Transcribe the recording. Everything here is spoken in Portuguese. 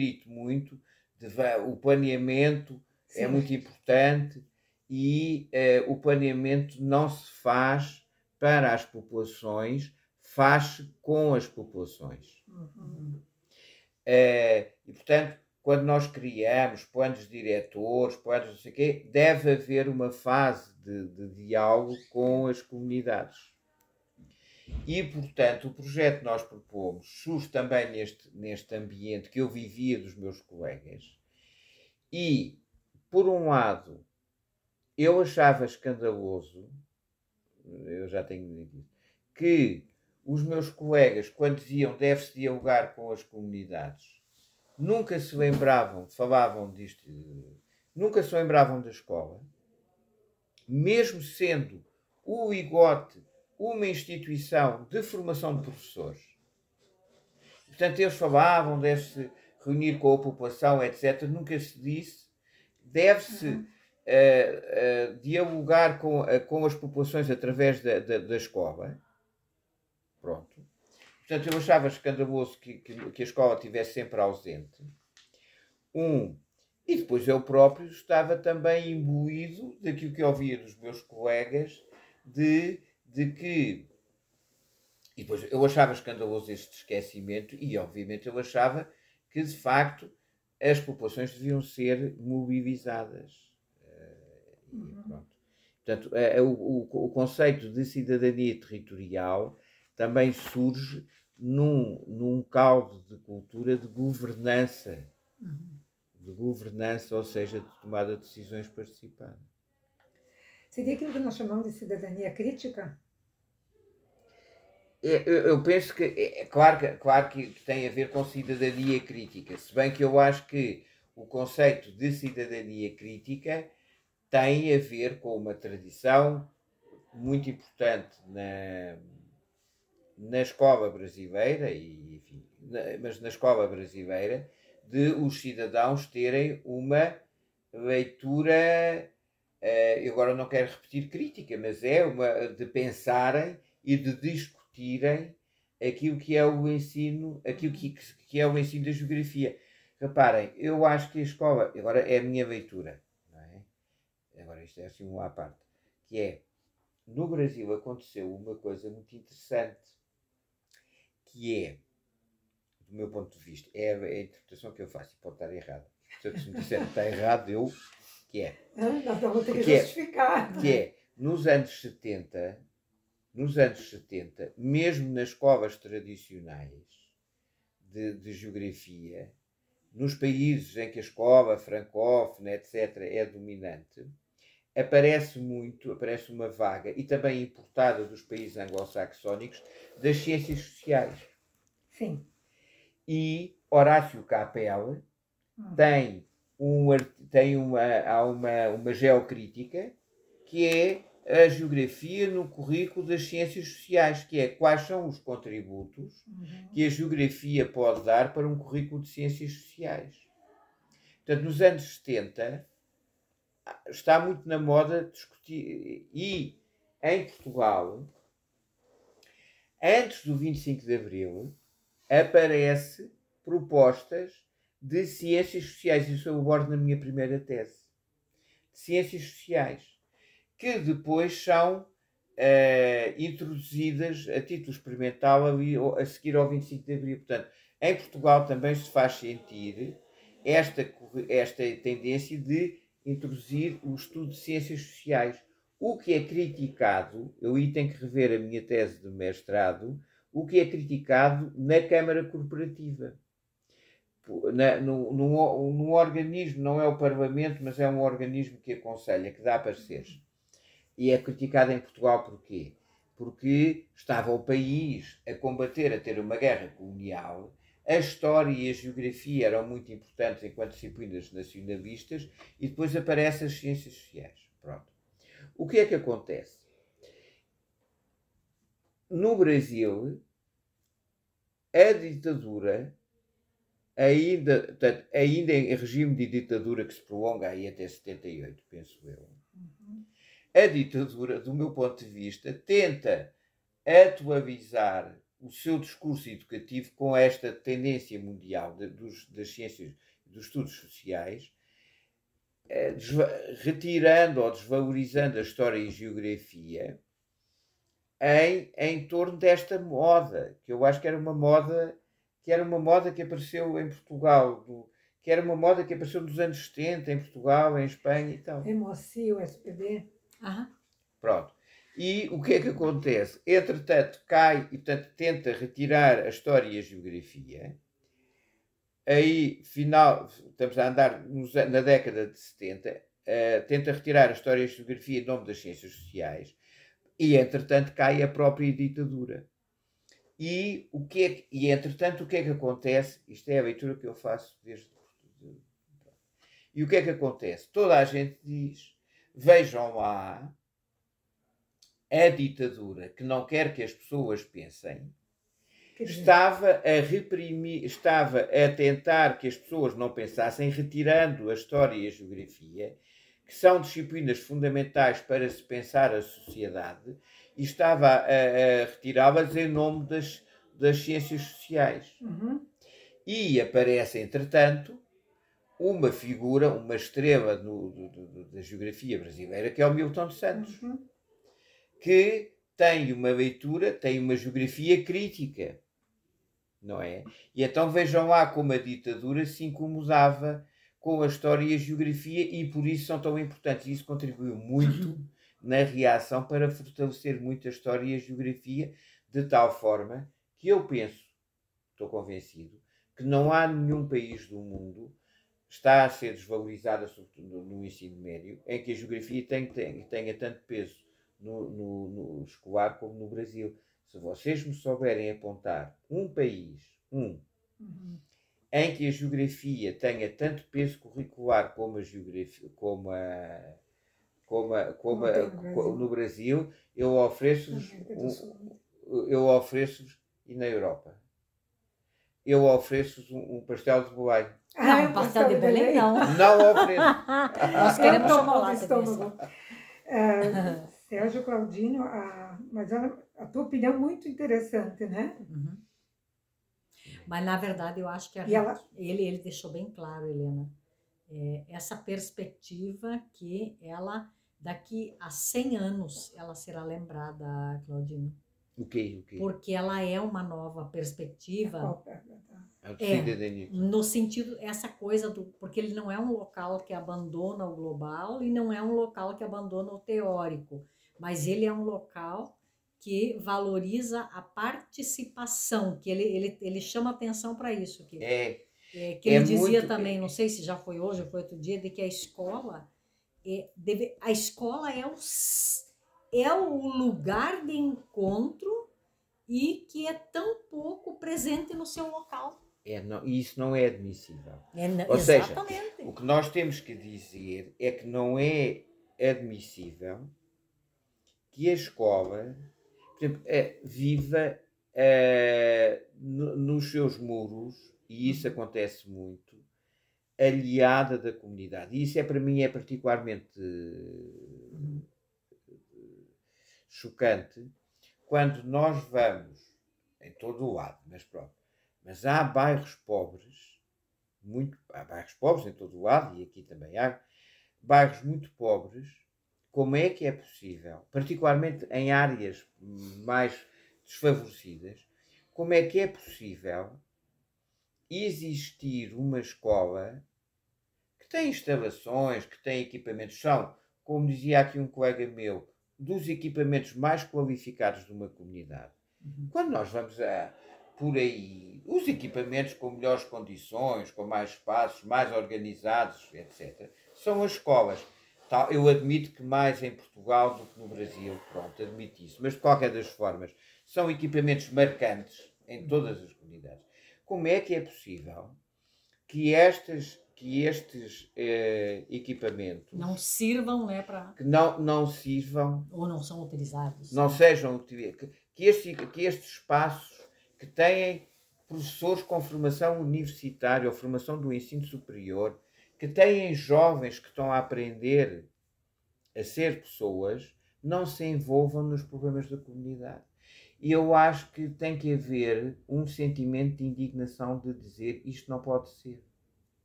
dito muito, o planeamento é Sim. muito importante e o planeamento não se faz para as populações, faz-se com as populações. Uhum. E, portanto, quando nós criamos planos diretores, planos não sei o quê, deve haver uma fase de diálogo com as comunidades. E, portanto, o projeto que nós propomos surge também neste ambiente que eu vivia dos meus colegas. E, por um lado, eu achava escandaloso, eu já tenho dito, que os meus colegas, quando diziam deve-se dialogar com as comunidades, nunca se lembravam, falavam disto, nunca se lembravam da escola, mesmo sendo o IGOT uma instituição de formação de professores. Portanto, eles falavam, deve-se reunir com a população, etc. Nunca se disse, deve-se dialogar com as populações através da escola. Pronto. Portanto, eu achava escandaloso que a escola estivesse sempre ausente. E depois eu próprio estava também imbuído daquilo que eu ouvia dos meus colegas, de que. E depois eu achava escandaloso este esquecimento, e obviamente eu achava que de facto as populações deviam ser mobilizadas. E pronto. Portanto, o conceito de cidadania territorial também surge num caldo de cultura de governança. De governança, ou seja, de tomada de decisões participadas. Seria aquilo que nós chamamos de cidadania crítica? Eu penso que é claro que tem a ver com cidadania crítica, se bem que eu acho que o conceito de cidadania crítica tem a ver com uma tradição muito importante na escola brasileira, e, enfim, mas na escola brasileira, de os cidadãos terem uma leitura, eu agora não quero repetir crítica, mas é uma de pensarem e de discutirem aquilo que é o ensino, aquilo que é o ensino da geografia. Reparem, eu acho que a escola, agora é a minha leitura, não é? Agora isto é assim uma à parte, que é, no Brasil aconteceu uma coisa muito interessante, que é, do meu ponto de vista, é a interpretação que eu faço, e pode estar errado. Se me disser que está errado, que é. Nós vamos ter que justificar. Que é, nos anos 70, mesmo nas escolas tradicionais de geografia, nos países em que a escola francófona, etc., é dominante, aparece uma vaga, e também importada dos países anglo-saxónicos, das ciências sociais. Sim. E Horácio Capel tem uma geocrítica, que é a geografia no currículo das ciências sociais, que é quais são os contributos que a geografia pode dar para um currículo de ciências sociais. Portanto, nos anos 70, está muito na moda discutir, e em Portugal, antes do 25 de Abril, aparece propostas de ciências sociais, isso eu abordo na minha primeira tese, de ciências sociais, que depois são introduzidas a título experimental ali, a seguir ao 25 de Abril. Portanto, em Portugal também se faz sentir esta tendência de introduzir o estudo de ciências sociais. O que é criticado, eu aí tenho que rever a minha tese de mestrado, o que é criticado na Câmara Corporativa. Num organismo, não é o Parlamento, mas é um organismo que aconselha, que dá pareceres. E é criticado em Portugal porquê? Porque estava o país a combater, a ter uma guerra colonial, a história e a geografia eram muito importantes enquanto disciplinas nacionalistas, e depois aparecem as ciências sociais. Pronto. O que é que acontece? No Brasil, a ditadura, ainda em regime de ditadura que se prolonga aí até 78, penso eu, a ditadura, do meu ponto de vista, tenta atualizar o seu discurso educativo com esta tendência mundial das ciências, dos estudos sociais, retirando ou desvalorizando a história e a geografia em torno desta moda, que eu acho que era uma moda que apareceu em Portugal, que era uma moda que apareceu nos anos 70 em Portugal, em Espanha e tal. MOC, o SPD. Pronto. E o que é que acontece? Entretanto, cai e, portanto, tenta retirar a história e a geografia. Aí, estamos a andar na década de 70, tenta retirar a história e a geografia em nome das ciências sociais. E, entretanto, cai a própria ditadura. E, entretanto, o que é que acontece? Isto é a leitura que eu faço desde... E o que é que acontece? Toda a gente diz, vejam lá, a ditadura, que não quer que as pessoas pensem, estava a reprimir, estava a tentar que as pessoas não pensassem, retirando a história e a geografia, que são disciplinas fundamentais para se pensar a sociedade, e estava a retirá-las em nome das ciências sociais. Uhum. E aparece, entretanto, uma figura, uma estrela da geografia brasileira, que é o Milton Santos, que tem uma leitura, tem uma geografia crítica, não é? E então vejam lá como a ditadura se incomodava com a história e a geografia, e por isso são tão importantes. Isso contribuiu muito na reação para fortalecer muito a história e a geografia, de tal forma que eu penso, estou convencido, que não há nenhum país do mundo, está a ser desvalorizada, sobretudo no ensino médio, em que a geografia tenha tanto peso no escolar como no Brasil. Se vocês me souberem apontar um país, em que a geografia tenha tanto peso curricular como a geografia, no Brasil, eu ofereço-vos, e na Europa, eu ofereço-vos um pastel de Belém. Não, pastel de Belém não. Não ofereço. Nós queremos chocolate Sérgio Claudino, mas a tua opinião é muito interessante, né? Uhum. Mas, na verdade, eu acho que ele deixou bem claro, Helena, essa perspectiva que ela, daqui a 100 anos, ela será lembrada, Claudino. O quê? Porque ela é uma nova perspectiva. Cidadania. No sentido, essa coisa porque ele não é um local que abandona o global e não é um local que abandona o teórico, mas ele é um local que valoriza a participação, que ele chama atenção para isso. Que ele dizia também, não sei se já foi hoje ou foi outro dia, de que a escola é o lugar de encontro e que é tão pouco presente no seu local. Isso não é admissível. Ou seja, o que nós temos que dizer é que não é admissível que a escola, por exemplo, viva nos seus muros, e isso acontece muito, aliada da comunidade. E isso para mim é particularmente chocante quando nós vamos em todo o lado, mas pronto. Mas há bairros pobres, há bairros pobres em todo o lado, e aqui também há bairros muito pobres. Como é que é possível, particularmente em áreas mais desfavorecidas, como é que é possível existir uma escola que tem instalações, que tem equipamentos, são, como dizia aqui um colega meu, dos equipamentos mais qualificados de uma comunidade. Quando nós vamos por aí, os equipamentos com melhores condições, com mais espaços, mais organizados, etc., são as escolas. Eu admito que mais em Portugal do que no Brasil, pronto, admito isso. Mas de qualquer das formas, são equipamentos marcantes em todas as comunidades. Como é que é possível que estes equipamentos não sirvam, né, que não sirvam ou não são utilizados, não sejam utilizados, que estes espaços que têm professores com formação universitária ou formação do ensino superior, que têm jovens que estão a aprender a ser pessoas, não se envolvam nos problemas da comunidade. E eu acho que tem que haver um sentimento de indignação de dizer isto não pode ser.